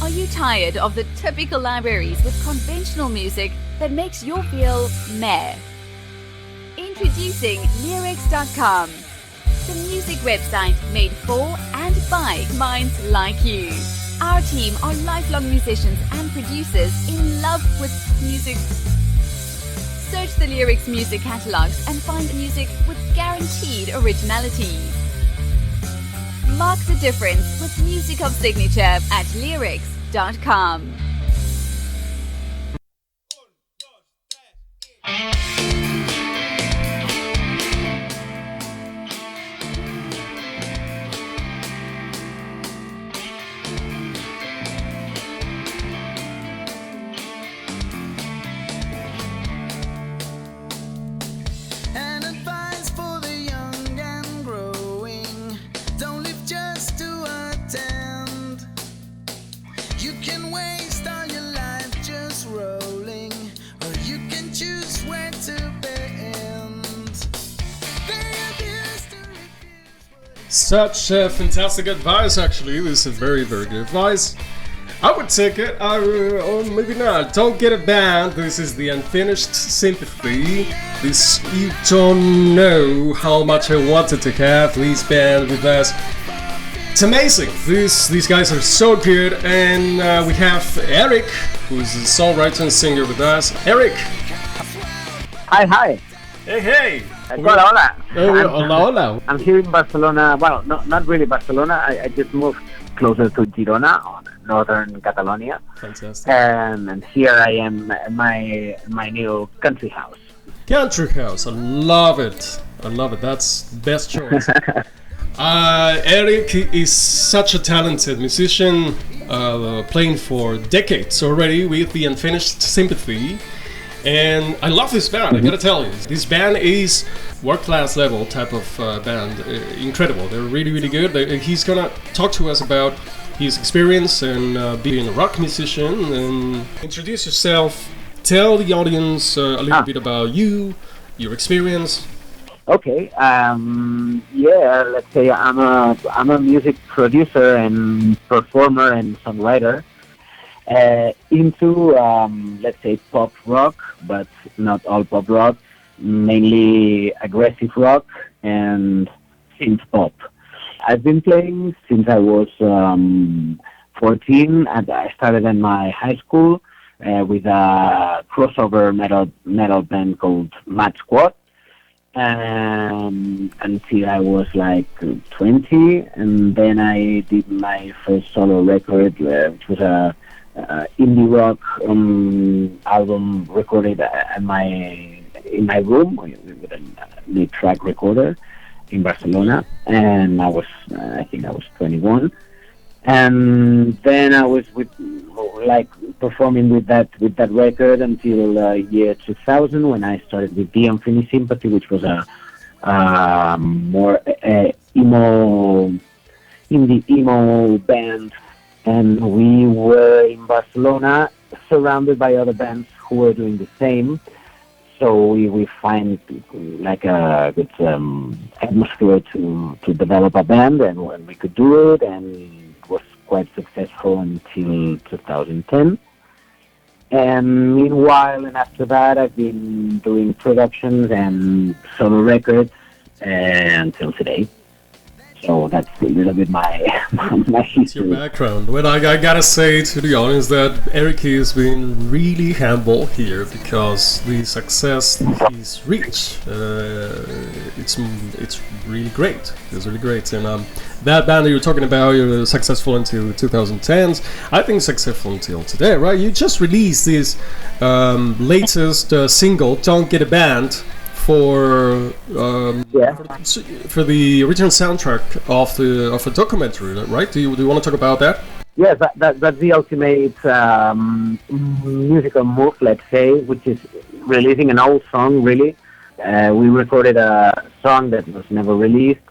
Are you tired of the typical libraries with conventional music that makes you feel meh? Introducing Leerecs.com, the music website made for and by minds like you. Our team are lifelong musicians and producers in love with music. Search the Leerecs music catalogs and find music with guaranteed originality. Mark the difference with music of signature at Leerecs.com. Such fantastic advice, actually. This is very, very good advice. I would take it, or maybe not. Don't get a band. This is the Unfinished Sympathy. This, you don't know how much I wanted to have this band with us. It's amazing. These guys are so good, and we have Eric, who's a songwriter and singer with us. Eric. Hi. Hey. Hola. Hola. I'm here in Barcelona. Well, not really Barcelona. I just moved closer to Girona, on northern Catalonia. Fantastic. And here I am at my new country house. Country house. I love it. That's the best choice. Eric is such a talented musician, playing for decades already with the Unfinished Sympathy. And I love this band, I gotta tell you. This band is world-class level type of band. Incredible. They're really, really good. He's gonna talk to us about his experience and being a rock musician. And introduce yourself. Tell the audience a little bit about you, your experience. Okay. Let's say I'm a music producer and performer and songwriter. Into, let's say, pop rock, but not all pop rock, mainly aggressive rock and synth pop. I've been playing since I was 14, and I started in my high school with a crossover metal band called Mad Squad, until I was like 20, and then I did my first solo record, which was a indie rock album recorded in my room with a lead track recorder in Barcelona, and I think I was 21, and then I was performing with that record until year 2000, when I started with the Unfinished Sympathy, which was a more emo band. And we were in Barcelona, surrounded by other bands who were doing the same. So we find like a good atmosphere to develop a band, and when we could do it, and it was quite successful until 2010. And meanwhile, and after that, I've been doing productions and solo records until today. So that's a little bit my history. Your background. Well, I gotta say to the audience that Eric has been really humble here, because the success he's reached, it's really great. It's really great. And that band that you're talking about, you're successful until 2010s. I think successful until today, right? You just released this latest single, "Don't Get a Band," for the original soundtrack of a documentary, right? Do you want to talk about that? Yes, that's the ultimate musical move, let's say, which is releasing an old song. Really, we recorded a song that was never released.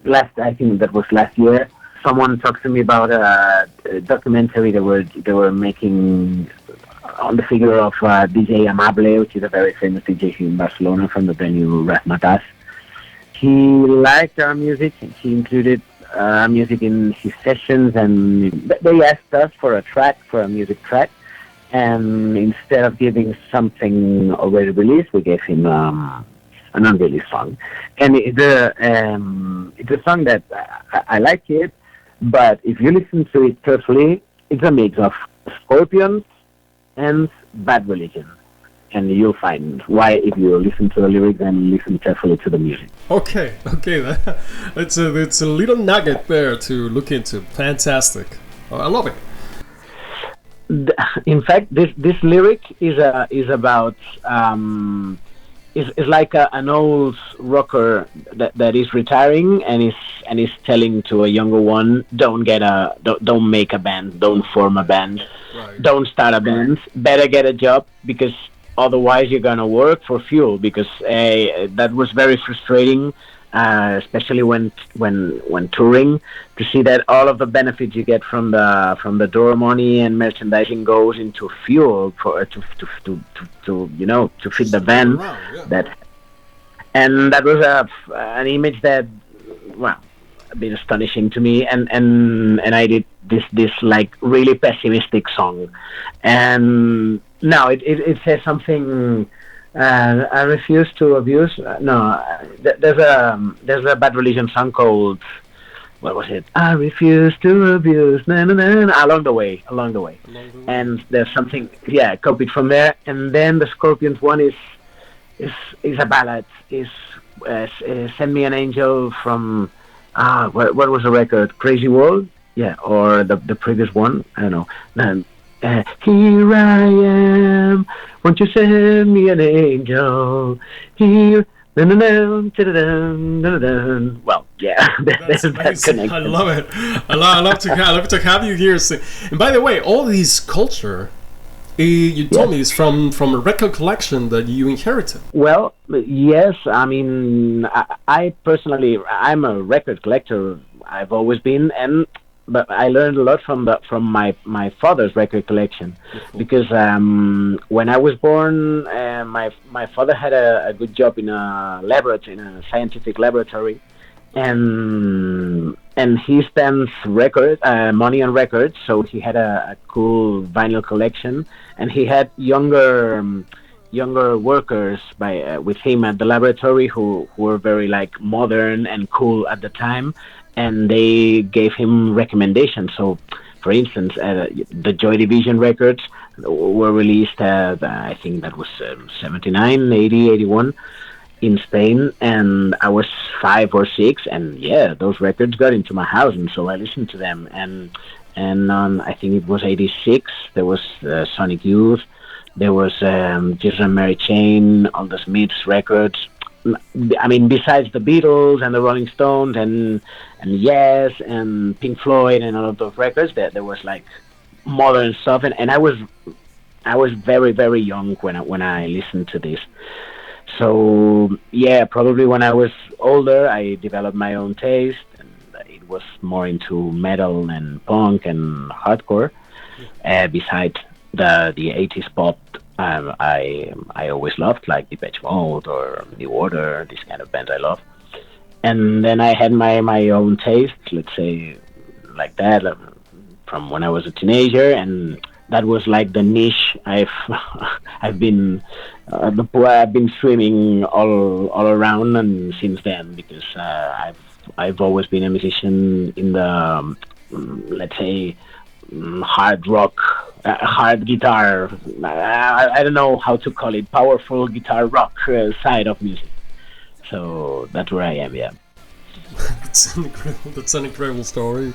I think that was last year. Someone talked to me about a documentary they were making on the figure of DJ Amable, which is a very famous DJ here in Barcelona from the venue Razzmatazz. He liked our music, and he included music in his sessions, and they asked us for a music track, and instead of giving something already released, we gave him an unreleased song. And it's a song that I like it, but if you listen to it carefully, it's a mix of Scorpions and Bad Religion. And you'll find why if you listen to the lyrics and listen carefully to the music. Okay, it's a little nugget there to look into. Fantastic, I love it. In fact, this lyric is about is like an old rocker that is retiring and is telling to a younger one, don't make a band, don't form a band, Right. don't start a band, better get a job, because otherwise you're gonna work for fuel. Because that was very frustrating, especially when touring, to see that all of the benefits you get from the door money and merchandising goes into fuel for to feed the van. Around, yeah. That was an image that, well, a bit astonishing to me, and I did this like really pessimistic song, and now it says something. I refuse to abuse. There's a Bad Religion song called, what was it? I refuse to abuse. Na, na, na, na, along the way. And there's something, copied from there. And then the Scorpions one is a ballad. Is Send Me an Angel from what was the record? Crazy World, or the previous one. I don't know. Here I am, won't you send me an angel? Here, well, yeah, there's that connection. I love it. I love to have you here. And by the way, all these culture, you told me, is from a record collection that you inherited. Well, yes. I mean, I personally, I'm a record collector. I've always been, but I learned a lot from my father's record collection, because when I was born, my father had a good job in a laboratory, in a scientific laboratory, and he spent money on records, so he had a cool vinyl collection, and he had younger workers with him at the laboratory who were very like modern and cool at the time. And they gave him recommendations. So, for instance, the Joy Division records were released, I think that was 79, 80, 81 in Spain. And I was 5 or 6. And those records got into my house. And so I listened to them. And on, I think it was 86, there was Sonic Youth. There was Jesus and Mary Chain, all the Smiths records. I mean, besides the Beatles and the Rolling Stones and Yes and Pink Floyd and all of those records, there was like modern stuff, and I was very, very young when I listened to this. So probably when I was older, I developed my own taste, and it was more into metal and punk and hardcore. Besides the 80s pop. I always loved, like Depeche Mode or New Order, this kind of band I love. And then I had my own taste, let's say, like that, from when I was a teenager, and that was like the niche I've been swimming all around, and since then, because I've always been a musician in the let's say hard rock, hard guitar, I don't know how to call it, powerful guitar rock side of music. So that's where I am, That's an incredible story.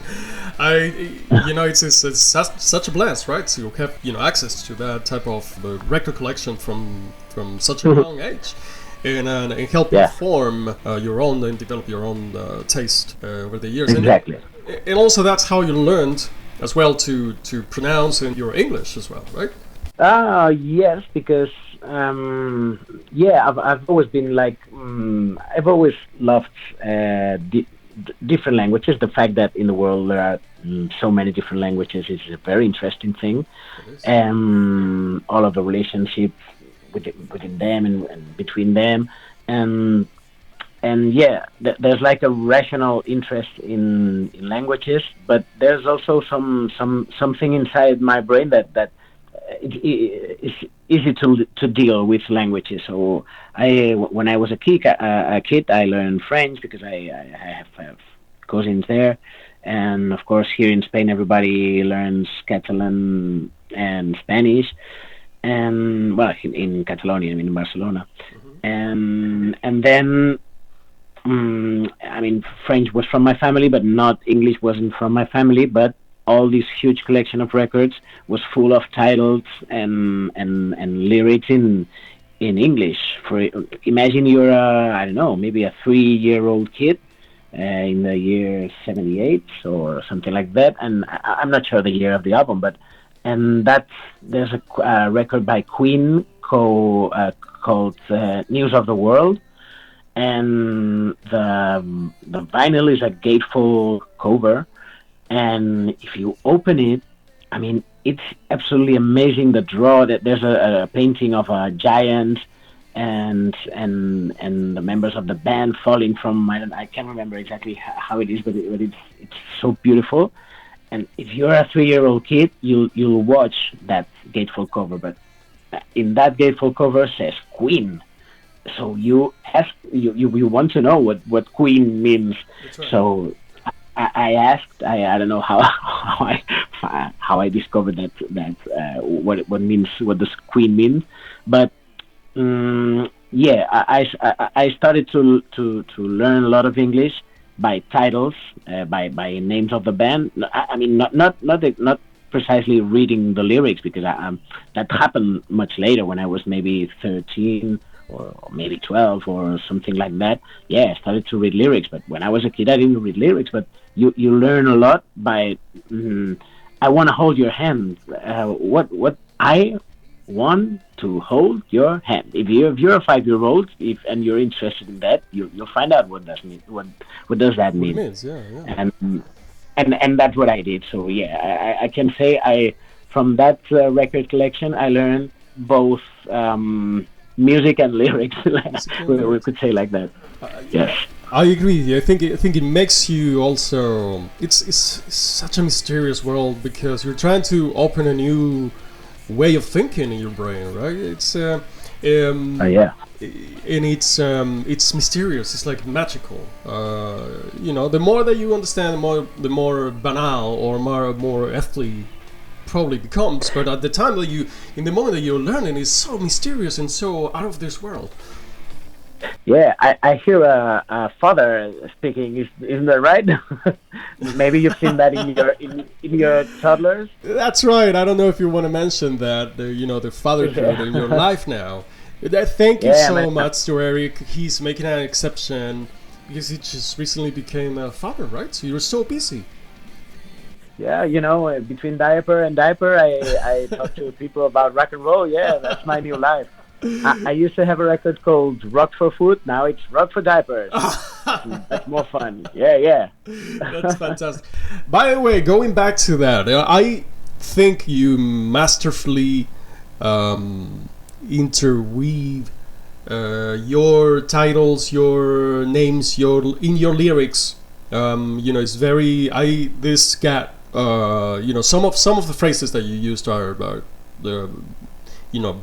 It's such a blast, right? So you have access to that type of record collection from such a young age, and help you form your own and develop your own taste over the years. Exactly. And also that's how you learned as well to pronounce in your English as well, right? Yes, because I've always been like I've always loved different languages. The fact that in the world there are so many different languages is a very interesting thing. All of the relationships within them and between them, and and yeah, there's like a rational interest in languages, but there's also something inside my brain that it's easy to deal with languages. So when I was a kid, I learned French because I have cousins there, and of course here in Spain everybody learns Catalan and Spanish, and well, in Catalonia, I mean in Barcelona, and then. I mean, French was from my family, but not English wasn't from my family. But all this huge collection of records was full of titles and lyrics in English. For imagine you're I don't know, maybe a 3-year-old kid in the year '78 or something like that, and I'm not sure the year of the album, but and there's a record by Queen called News of the World, and the vinyl is a gatefold cover, and if you open it, I mean, it's absolutely amazing. The draw that there's a painting of a giant and the members of the band falling from, I can't remember exactly how it is, but it's so beautiful. And if you're a 3-year-old kid, you'll watch that gatefold cover, but in that gatefold cover says Queen. So you want to know what Queen means. Right. So I asked. I don't know how I discovered that what does Queen mean, but yeah, I started to learn a lot of English by titles, by names of the band. I mean, not precisely reading the lyrics, because that happened much later when I was maybe 13 or maybe 12 or something like that. Yeah, I started to read lyrics, but when I was a kid I didn't read lyrics. But you learn a lot by I want to hold your hand. What I want to hold your hand. If you're a 5-year-old, and you're interested in that, you'll find out what does that mean. It means, yeah. And that's what I did. So yeah, I can say from that record collection I learned both music and lyrics. We could say like that. Yes, I agree. I think it makes you also. It's such a mysterious world, because you're trying to open a new way of thinking in your brain, right? It's yeah. And it's mysterious. It's like magical. The more that you understand, the more banal or more earthly probably becomes. But at the time in the moment that you're learning, it's so mysterious and so out of this world. Yeah, I hear a father speaking. Isn't that right? Maybe you've seen that in your toddlers. That's right. I don't know if you want to mention that. The fatherhood in your life now. Thank you so much to Eric. He's making an exception because he just recently became a father, right? So you're so busy. Yeah, between diaper and diaper, I talk to people about rock and roll. Yeah, that's my new life. I used to have a record called Rock for Food. Now it's Rock for Diapers. That's more fun. Yeah. That's fantastic. By the way, going back to that, I think you masterfully interweave your titles, your names, in your lyrics. It's very this cat. Some of the phrases that you used are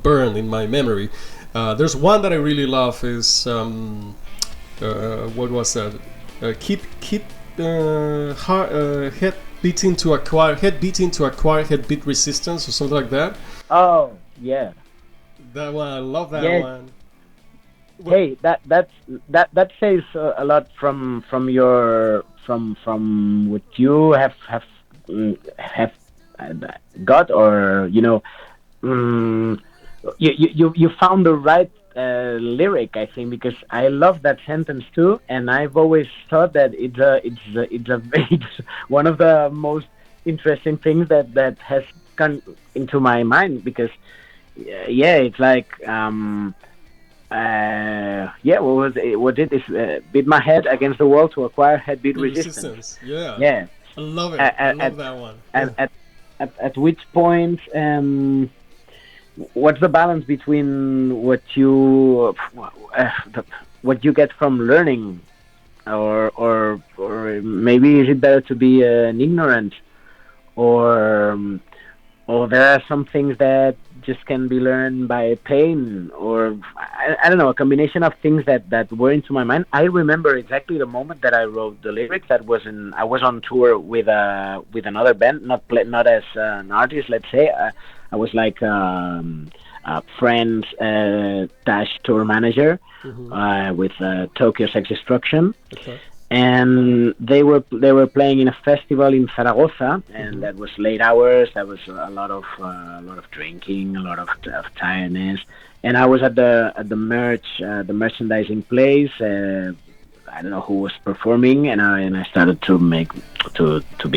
burned in my memory. There's one that I really love is what was that? Keep head beating to acquire head beat resistance or something like that. Oh yeah, that one, I love that one. Hey, that says a lot from what you have got, or you found the right lyric, I think, because I love that sentence too, and I've always thought that it's one of the most interesting things that has gone into my mind, because it's like what was it? What did this? Beat my head against the wall to acquire head beat resistance. Yeah. I love it. I love that one. At which point, what's the balance between what you what you get from learning, or maybe is it better to be an ignorant, or or there are some things that just can be learned by pain, or I don't know, a combination of things that were into my mind. I remember exactly the moment that I wrote the lyrics. That was in I was on tour with another band, not as an artist, let's say. I was like a friend dash tour manager with Tokyo Sex Destruction, Okay. and they were playing in a festival in Zaragoza, and that was late hours. That was a lot of drinking, a lot of tiredness, and I was at the merchandising place. I don't know who was performing, and I started to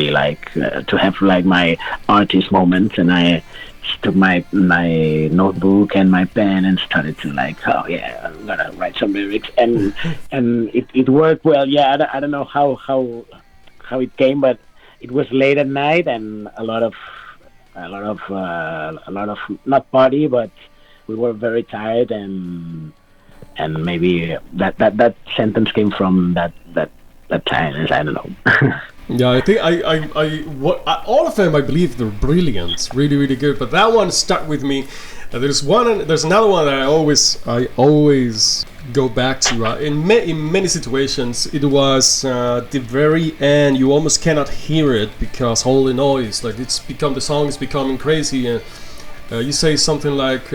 be like to have like my artist moments, and I took my notebook and my pen and started to like, oh yeah, I'm gonna write some lyrics, and it worked well. Yeah, I don't know how it came, but it was late at night, and a lot of not party, but we were very tired, and maybe that sentence came from that tiredness. I don't know. Yeah, I think all of them I believe they're brilliant, really really good. But that one stuck with me. There's another one that I always go back to. In many situations, it was the very end. You almost cannot hear it because all the noise, like the song is becoming crazy, and you say something like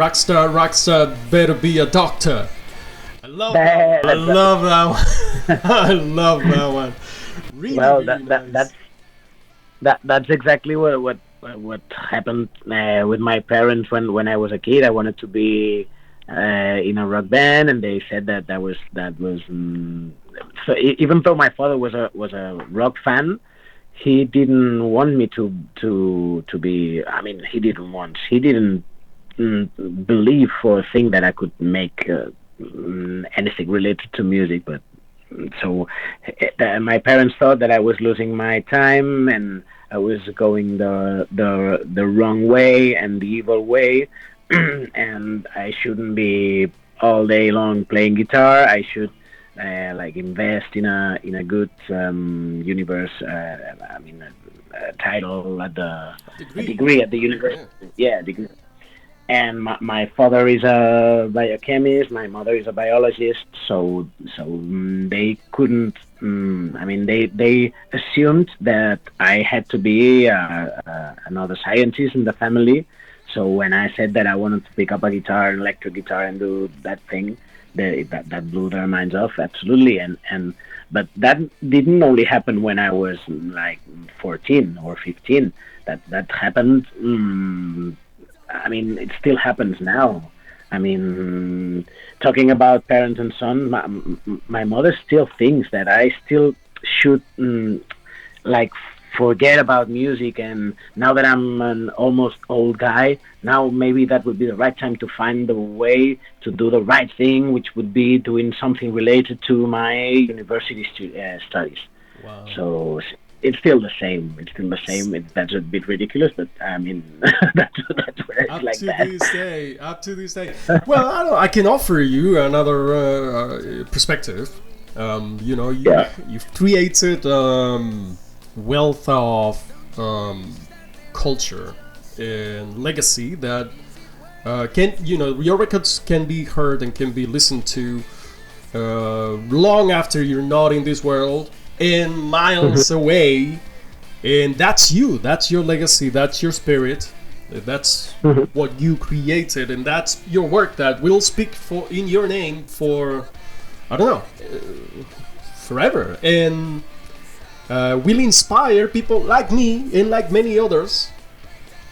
"Rockstar, better be a doctor." I love that. I love that one. I love that one. Really, Well, really nice. that's exactly what happened with my parents when I was a kid. I wanted to be in a rock band, and they said that was. So even though my father was a rock fan, he didn't want me to be. I mean, he didn't believe or think that I could make anything related to music, but so my parents thought that I was losing my time and I was going the wrong way and the evil way, and I shouldn't be all day long playing guitar. I should like invest in a good universe. I mean, a title at a Degree. degree at the university. Yeah. Yeah, degree. And my father is a biochemist, my mother is a biologist, so they couldn't. I mean, they assumed that I had to be another scientist in the family. So when I said that I wanted to pick up a guitar, an electric guitar, and do that thing, that blew their minds off. Absolutely, and but that didn't only happen when I was like 14 or 15. That happened. I mean, it still happens now. I mean, talking about parents and son, my mother still thinks that I still should like forget about music. And now that I'm an almost old guy, now maybe that would be the right time to find the way to do the right thing, which would be doing something related to my university studies. Wow. So it's still the same. It's still the same. That's a bit ridiculous, but I mean, that's where it's Up like to that. this day, up to this day. Well, I can offer you another perspective. Yeah. You've created wealth of culture and legacy that your records can be heard and can be listened to long after you're not in this world and miles away. And that's you. That's your legacy. That's your spirit. That's what you created, and that's your work that will speak for in your name for I don't know forever, and will inspire people like me and like many others.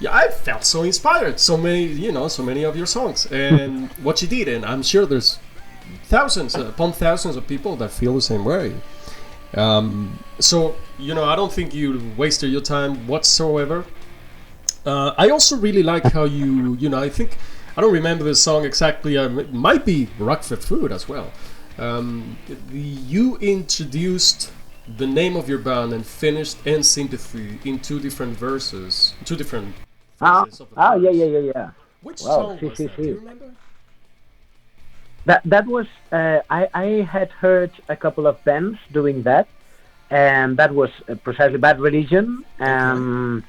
Yeah, I felt so inspired. So many of your songs and what you did, and I'm sure there's thousands upon thousands of people that feel the same way. So I don't think you wasted your time whatsoever. I also really like how I think, I don't remember the song exactly, it might be Rockford Food as well. You introduced the name of your band and finished and sympathy in two different verses, two different Ah, phases of the yeah, chorus. yeah, yeah, yeah. Which Wow, song see, was see, that? Do you see. remember? that was I had heard a couple of bands doing that, and that was precisely Bad Religion. I'm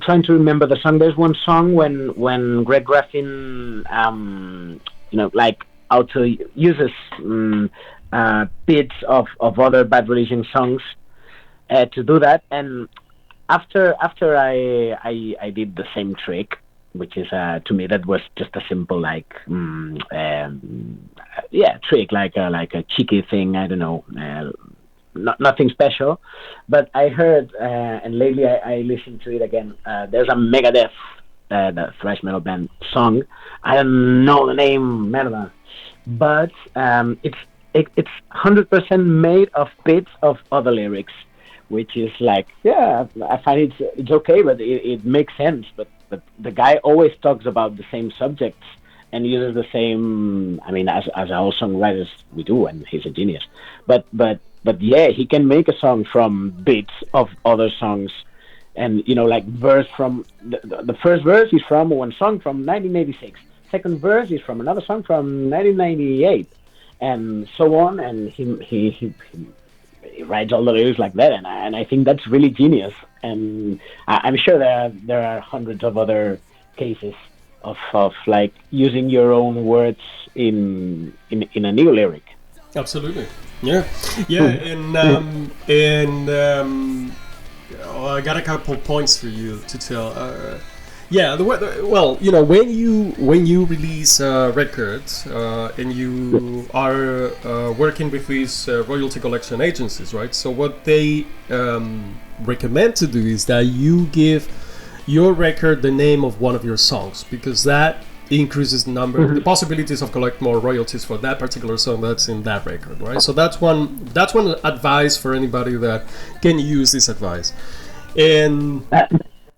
trying to remember the song. There's one song when Greg Graffin, like auto uses bits of other Bad Religion songs to do that. And after I did the same trick, which is to me that was just a simple trick, like a cheeky thing. I don't know. Nothing special, but I heard, and lately I listened to it again. There's a Megadeth, the thrash metal band song. I don't know the name, merda, but it's 100% made of bits of other lyrics, which is like, yeah, I find it's okay, but it makes sense. But the guy always talks about the same subjects and uses the same. I mean, as all songwriters we do, and he's a genius. But yeah, he can make a song from bits of other songs, and like verse from the first verse is from one song from 1986, second verse is from another song from 1998, and so on. And he writes all the lyrics like that, and I think that's really genius. And I'm sure there are hundreds of other cases of like using your own words in a new lyric. Absolutely. Yeah, and I got a couple points for you to tell. When you release a record and you are working with these royalty collection agencies, right? So what they recommend to do is that you give your record the name of one of your songs, because that increases the possibilities of collect more royalties for that particular song that's in that record, right? So that's one advice for anybody that can use this advice. And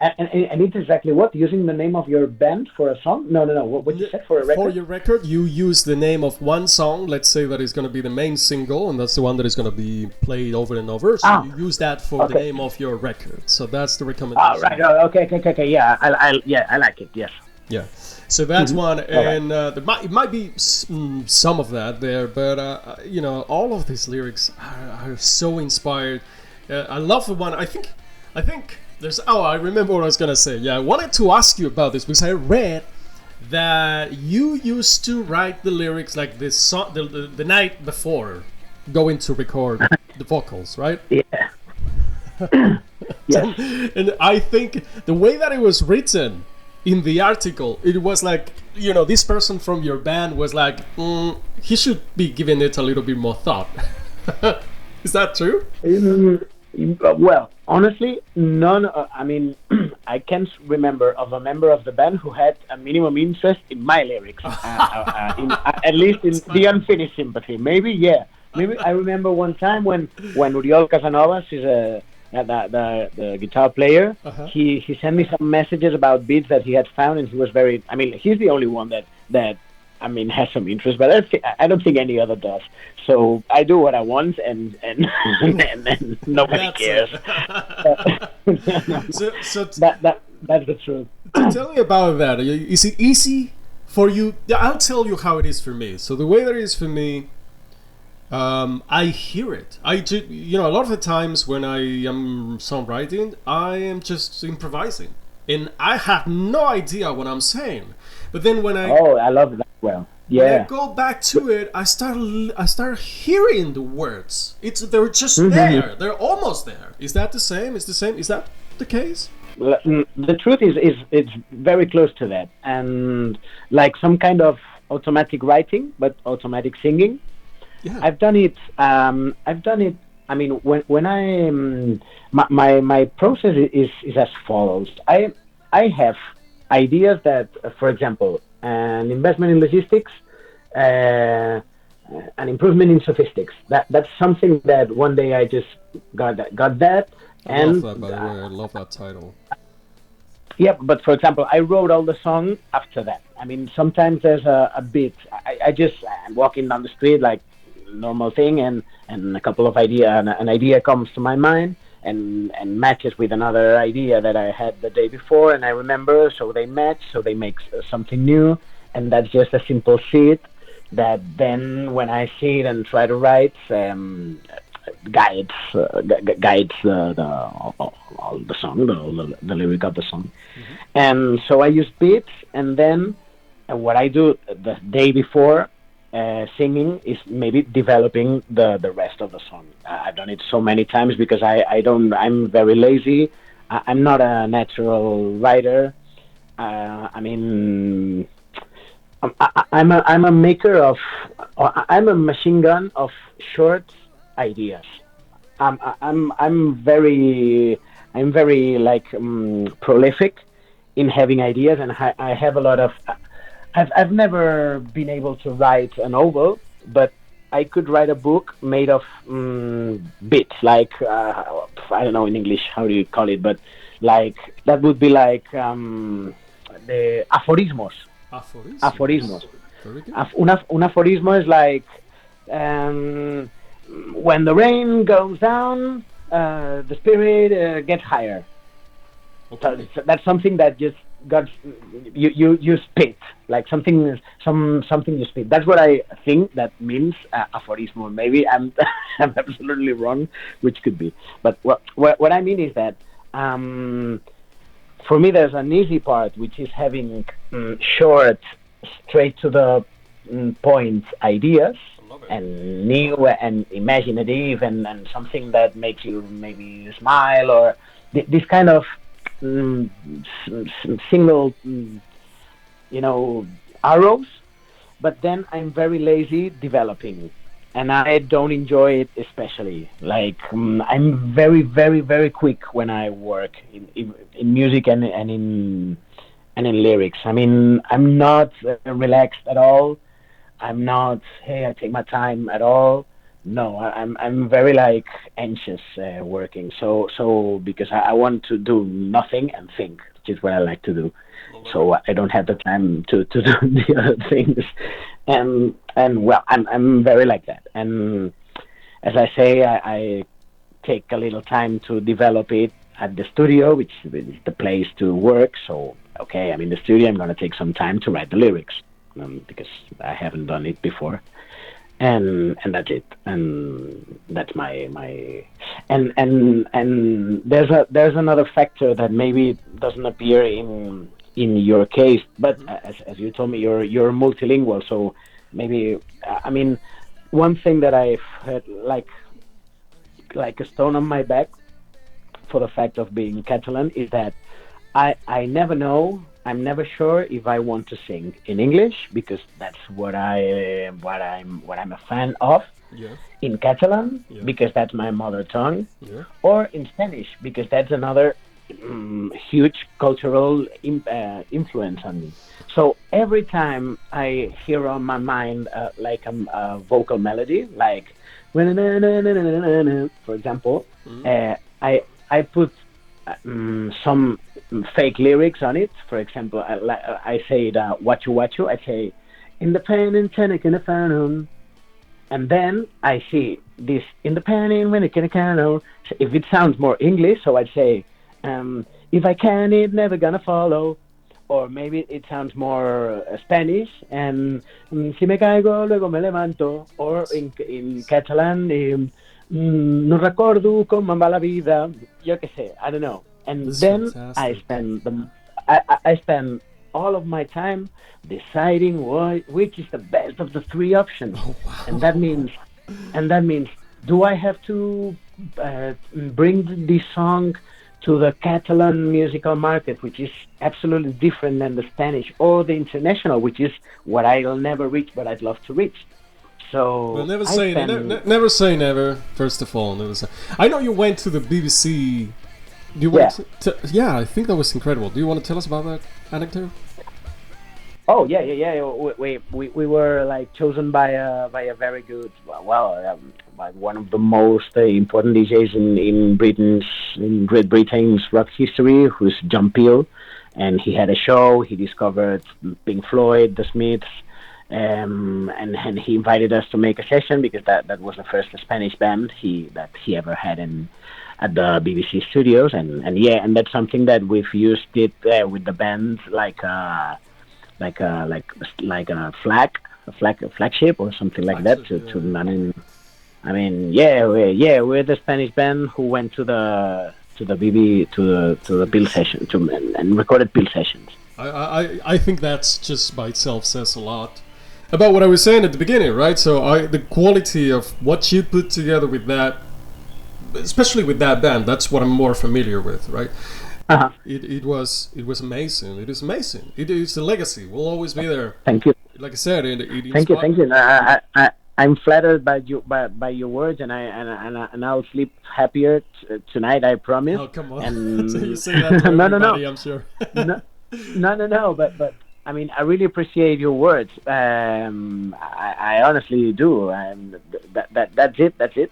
it's exactly what, using the name of your band for a song? No. What you said for a record? For your record, you use the name of one song. Let's say that is going to be the main single, and that's the one that is going to be played over and over. So you use that for the name of your record. So that's the recommendation. Right. Okay. Yeah, I like it. Yes. Yeah. So that's one, and it might be some of that there, but all of these lyrics are so inspired. I love the one. I think there's. Oh, I remember what I was gonna say. Yeah, I wanted to ask you about this because I read that you used to write the lyrics like this song the night before going to record the vocals, right? Yeah. Yes. And I think the way that it was written in the article, it was like, this person from your band was like, he should be giving it a little bit more thought. Is that true? Well, honestly, none. I mean, I can't remember of a member of the band who had a minimum interest in my lyrics. At least in the Unfinished Sympathy. Maybe, yeah. Maybe I remember one time when Uriol Casanovas is the guitar player. He sent me some messages about beats that he had found, and he was very. I mean, he's the only one that has some interest, but I don't think any other does. So I do what I want, and nobody cares. So that's the truth. Tell me about that. Is it easy for you? I'll tell you how it is for me. So the way that it is for me, I hear it. A lot of the times when I am songwriting, I am just improvising, and I have no idea what I'm saying. But then when I love that. Well, yeah. When I go back to it, I start hearing the words. They're just there. They're almost there. Is that the same? Is that the case? The truth is it's very close to that, and like some kind of automatic writing, but automatic singing. Yeah. I've done it. I mean, when I my process is as follows. I have ideas that, for example, an investment in logistics, an improvement in sophistics. That's something that one day I just got that. I love that, by the way. I love that title. Yeah, but for example, I wrote all the song after that. I mean, sometimes there's a bit. I'm walking down the street like normal thing, and a couple of an idea comes to my mind, and matches with another idea that I had the day before, and I remember, so they match, so they make something new, and that's just a simple seed that then when I see it and try to write, guides all the song, the lyric of the song. And so I use beats, and then what I do the day before singing is maybe developing the rest of the song. I've done it so many times because I'm very lazy. I'm not a natural writer. I mean, I'm a maker of, I'm a machine gun of short ideas. I'm very like prolific in having ideas, and I have a lot of. I've never been able to write a novel, but I could write a book made of bits, like I don't know in English how do you call it, but like that would be like the aforismos. Aforismos. Very good. Un aforismo is like when the rain goes down, the spirit gets higher. Okay. So that's something that just got you spit, like something you spit. That's what I think that means aforismo. Maybe I'm I'm absolutely wrong, which could be. But what I mean is that for me there's an easy part, which is having short, straight to the point ideas, and new and imaginative, and something that makes you maybe smile, or this kind of single, arrows. But then I'm very lazy developing, and I don't enjoy it especially. Like I'm very, very, very quick when I work in music and in lyrics. I mean, I'm not relaxed at all. I'm not, hey, I take my time at all. No, I'm very like anxious working. So because I want to do nothing and think, which is what I like to do. So I don't have the time to do the other things. And well, I'm very like that. And as I say, I take a little time to develop it at the studio, which is the place to work. So okay, I'm in the studio. I'm gonna take some time to write the lyrics because I haven't done it before. And that's it, and that's my and there's another factor that maybe doesn't appear in your case, but as you told me, you're multilingual, so maybe I mean, one thing that I've heard like a stone on my back for the fact of being Catalan is that I never know. I'm never sure if I want to sing in English because that's what I'm a fan of. Yeah. In Catalan because that's my mother tongue, or in Spanish because that's another huge cultural influence on me. So every time I hear on my mind like a vocal melody, like for example, I put some fake lyrics on it. For example, I say wachu wachu. I say independent tenic in the phone, and then I see this independent when it can cano. If it sounds more English, so I'd say if I can, it never gonna follow. Or maybe it sounds more Spanish, and si me caigo luego me levanto. Or in Catalan, no recordo cómo va la vida. Yo qué sé, I don't know. And This is then fantastic. I spend all of my time deciding which is the best of the three options. Oh, wow. And that means, do I have to bring this song to the Catalan musical market, which is absolutely different than the Spanish, or the international, which is what I'll never reach, but I'd love to reach. So Well, never say never. First of all, never say. I know you went to the BBC. Do you want yeah, I think that was incredible. Do you want to tell us about that anecdote? Oh yeah. We were like chosen by a very good, by one of the most important DJs in Great Britain's rock history, who's John Peel, and he had a show. He discovered Pink Floyd, the Smiths, and he invited us to make a session because that was the first Spanish band that he ever had at the BBC studios, and yeah, and that's something that we've used it with the band like like a like a flagship or something like that to I mean yeah we're the Spanish band who went to the BB to the Bill session and recorded Bill sessions. I think that's just by itself says a lot about what I was saying at the beginning, right? So the quality of what you put together with that, especially with that band, that's what I'm more familiar with, right? Uh-huh. It was amazing. It is amazing. It is a legacy. We'll always be there. Thank you. Like I said, it Thank you. I'm flattered by your words, and I'll sleep happier tonight. I promise. Oh, come on! And So you say that to everybody, no. I'm sure. No. But I mean, I really appreciate your words. I honestly do. That's it.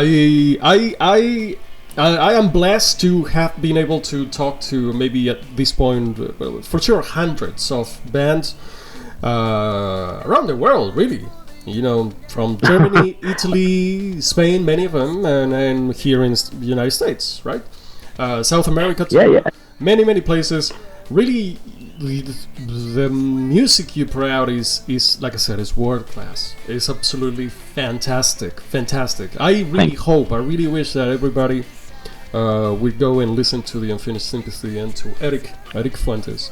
I am blessed to have been able to talk to maybe at this point, for sure, hundreds of bands around the world, really. You know, from Germany, Italy, Spain, many of them, and here in the United States, right? South America too. Yeah. Many places. Really, the music you put out is like I said, is world class. It's absolutely fantastic. I really wish that everybody would go and listen to the Unfinished Sympathy and to Eric Fuentes.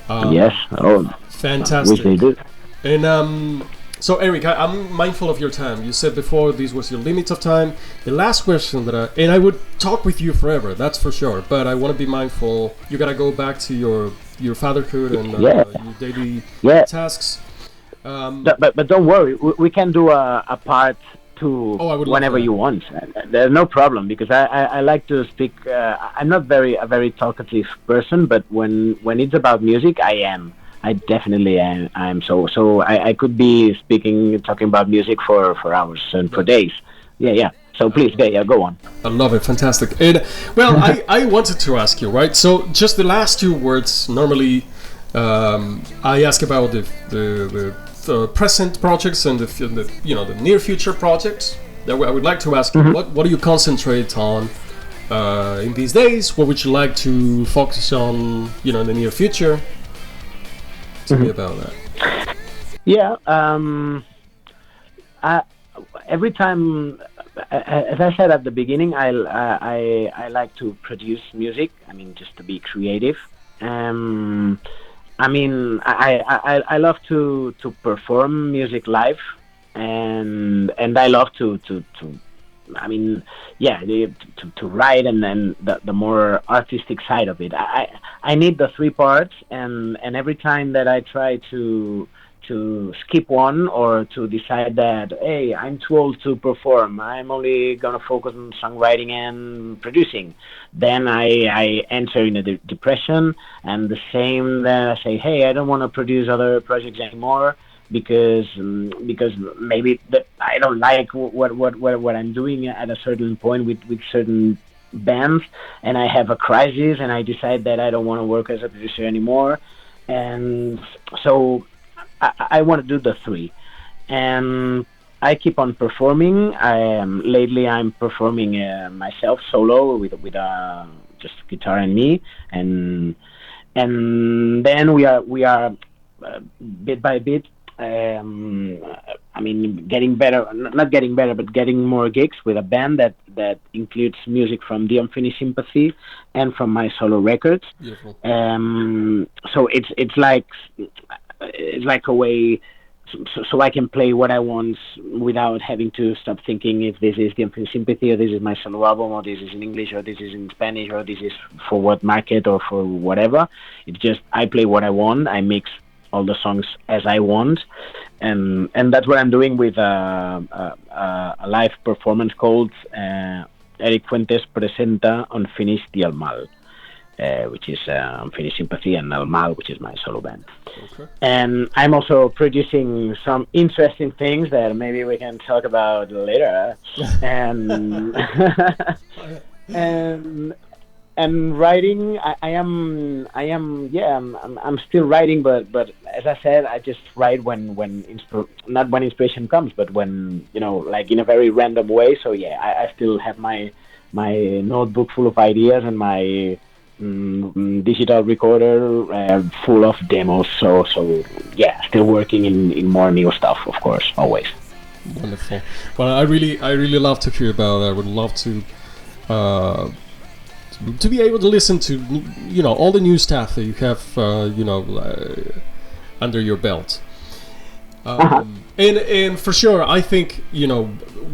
Yes. Oh, fantastic. Wish they did. And so Eric, I'm mindful of your time. You said before this was your limit of time. The last question and I would talk with you forever, that's for sure. But I want to be mindful. You gotta go back to your fatherhood and your daily tasks. But don't worry, we can do a part two whenever you want. There's no problem, because I like to speak. I'm not a very talkative person, but when it's about music, I definitely am. So I could be talking about music for hours and for days. Yeah. So please, go on. I love it, fantastic. And well, I wanted to ask you, right? So just the last two words. Normally, I ask about the present projects and the near future projects. That I would like to ask you, what do you concentrate on in these days? What would you like to focus on, in the near future? Tell me about that. Yeah. Every time, as I said at the beginning, I like to produce music. I mean, just to be creative. I mean, I love to perform music live, and I love to I mean, to write, and then the more artistic side of it. I need the three parts, and every time that I try to skip one, or to decide that, hey, I'm too old to perform, I'm only gonna focus on songwriting and producing, then I enter in a depression. And the same, then I say, hey, I don't want to produce other projects anymore, because maybe I don't like what I'm doing at a certain point with certain bands, and I have a crisis, and I decide that I don't want to work as a producer anymore. And so I want to do the three, and I keep on performing. Lately I'm performing myself solo with just guitar and me, and then we are bit by bit. I mean, getting better, not getting better, but getting more gigs with a band that includes music from the Unfinished Sympathy and from my solo records. Beautiful. So it's like a way so I can play what I want without having to stop thinking if this is the Unfinished Sympathy, or this is my solo album, or this is in English, or this is in Spanish, or this is for what market, or for whatever. It's just I play what I want. I mix all the songs as I want, and that's what I'm doing with a live performance called Eric Fuentes Presenta Unfinished y El Mal, which is Unfinished Sympathy, and El Mal, which is my solo band. Okay. And I'm also producing some interesting things that maybe we can talk about later. And and writing, I'm still writing, but as I said, I just write not when inspiration comes, but when, like in a very random way. So yeah, I still have my my notebook full of ideas and my digital recorder full of demos. So yeah, still working in more new stuff, of course, always. Wonderful. Well, I really love to hear about it. I would love uh, to be able to listen to all the new stuff that you have under your belt. And for sure, I think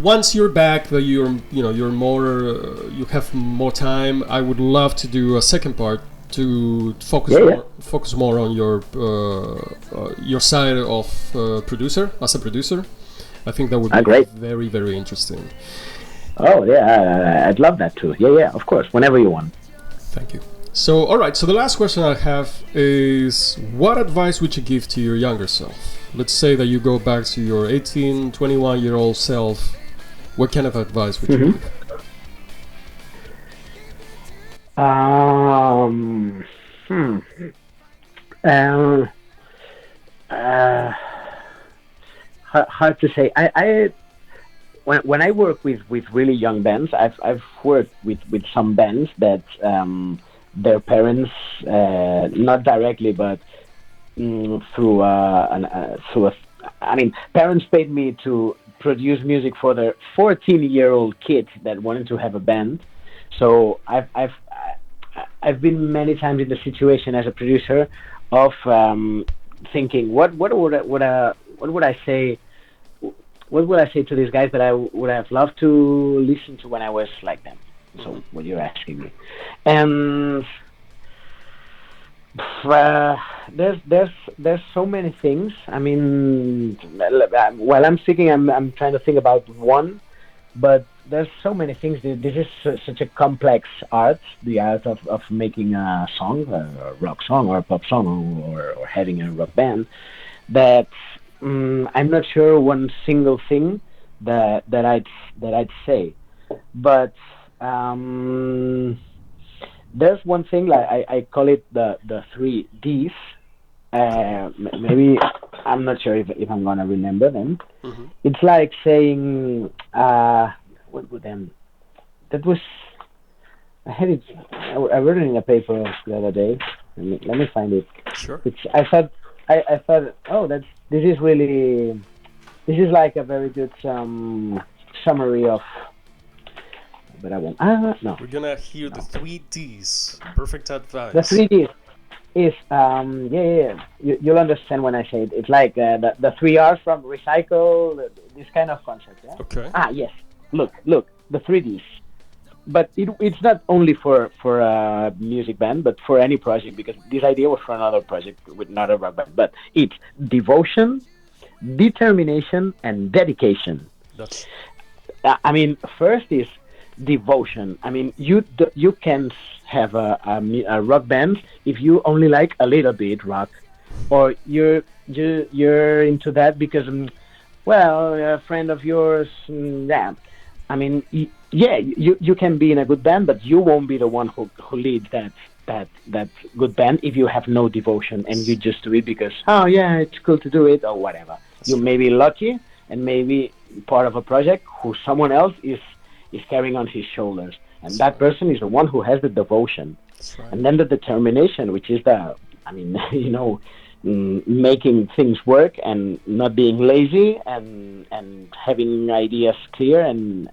once you're back, that you're more you have more time. I would love to do a second part to focus more on your side of producer, as a producer. I think that would be great. Very, very interesting. Oh yeah, I'd love that too. Yeah, of course, whenever you want. Thank you. So, all right. So the last question I have is, what advice would you give to your younger self? Let's say that you go back to your 18, 21-year-old self. What kind of advice would you give? Hard to say. When I work with really young bands, I've worked with some bands that their parents, not directly, but parents paid me to produce music for their 14-year-old kid that wanted to have a band. So I've been many times in the situation as a producer of thinking, what would I say? What would I say to these guys that I would have loved to listen to when I was like them? So what you're asking me, and there's so many things. I mean, while I'm speaking, I'm trying to think about one, but there's so many things. This is such a complex art, the art of making a song, a rock song or a pop song, or having a rock band, that I'm not sure one single thing that I'd say, but there's one thing, like I call it the 3Ds. Maybe I'm not sure if I'm gonna remember them. It's like saying what would them? That was, I had it. I wrote it in a paper the other day. Let me find it. Sure. I thought, oh, this is like a very good summary of. But I won't. No. We're gonna hear the 3Ds. Perfect advice. The 3Ds is You'll understand when I say it. It's like the 3Rs from recycle. This kind of concept. Yeah? Okay. Yes. Look. The 3Ds. But it's not only for a music band, but for any project, because this idea was for another project with another rock band. But it's devotion, determination, and dedication. That's. First is devotion. You can have a rock band if you only like a little bit rock, or you're into that because, a friend of yours. You can be in a good band, but you won't be the one who leads that good band if you have no devotion and you just do it because it's cool to do it or whatever. You may be lucky and maybe part of a project who someone else is carrying on his shoulders, and that person is the one who has the devotion. Right. And then the determination, which is making things work and not being lazy and having ideas clear and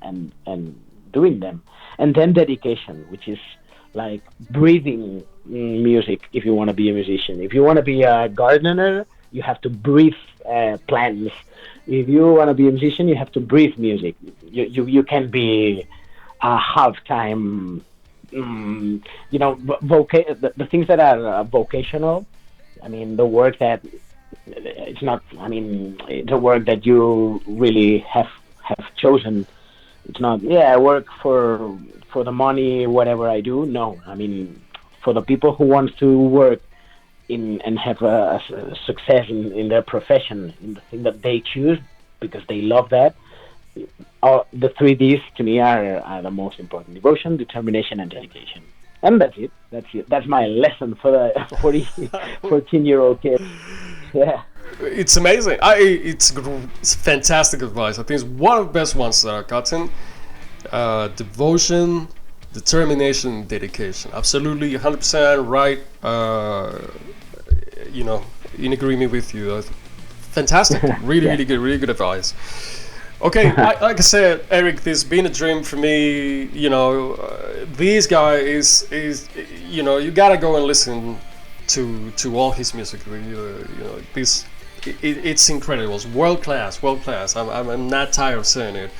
doing them. And then dedication, which is like breathing music. If you want to be a musician, if you want to be a gardener, you have to breathe plants. If you want to be a musician, you have to breathe music. You can be a half-time, the things that are vocational. The work that it's not. It's a work that you really have chosen. It's not. I work for the money, whatever I do. No, for the people who want to work and have a success in their profession, in the thing that they choose because they love that. The 3Ds to me are the most important: devotion, determination, and dedication. And that's it. That's my lesson for the 14-year-old kid. Yeah. It's amazing. It's fantastic advice. I think it's one of the best ones that I've gotten. devotion, determination, dedication. Absolutely, 100% right. In agreement with you. Fantastic. Really good. Really good advice. Okay, like I said, Eric, this has been a dream for me. This guy is you gotta go and listen to all his music. It's incredible. It's world class. I'm not tired of saying it.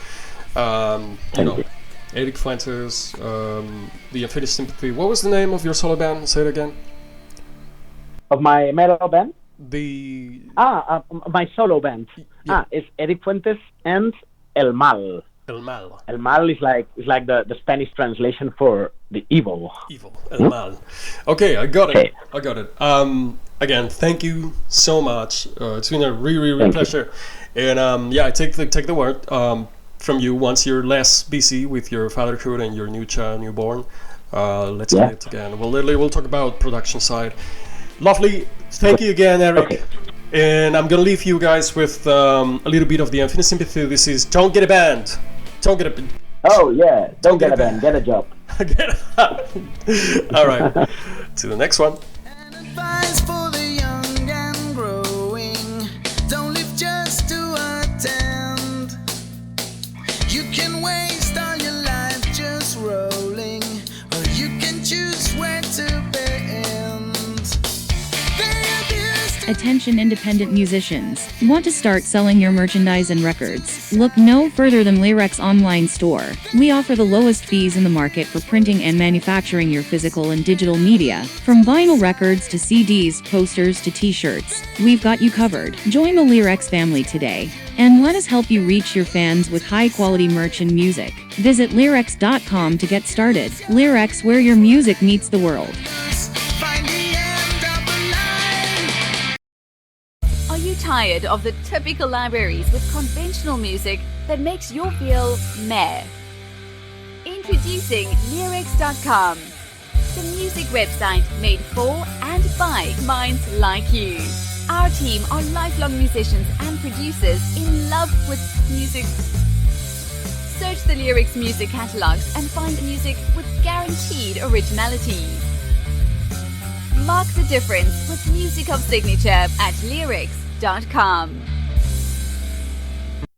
Eric Fuentes, the Unfinished Sympathy. What was the name of your solo band? Say it again. Of my metal band? My solo band. Yeah. It's Eric Fuentes and El Mal. El Mal. El Mal is like the Spanish translation for the evil. Evil. El Mal. Okay, I got it. Again, thank you so much. It's been a really pleasure. And I take the word from you. Once you're less busy with your fatherhood and your new child, newborn, let's connect again. We'll talk about production side. Lovely. Thank you again, Eric. Okay. And I'm gonna leave you guys with a little bit of the Unfinished Sympathy. This is "Don't Get a Band." Don't get a. Oh yeah, don't get a band. Get a job. All right. To the next one. Advice for the young and growing. Don't live just to attend. You can waste all your life just rolling, or you can choose where to bend. Attention independent musicians. Want to start selling your merchandise and records? Look no further than Leerecs online store. We offer the lowest fees in the market for printing and manufacturing your physical and digital media. From vinyl records to CDs, posters to t-shirts, we've got you covered. Join the Leerecs family today and let us help you reach your fans with high quality merch and music. Visit Leerecs.com to get started. Leerecs, where your music meets the world. Are you tired of the typical libraries with conventional music that makes you feel meh? Introducing Leerecs.com, the music website made for and by minds like you. Our team are lifelong musicians and producers in love with music. Search the Leerecs music catalogs and find music with guaranteed originality. Mark the difference with music of signature at Leerecs.com.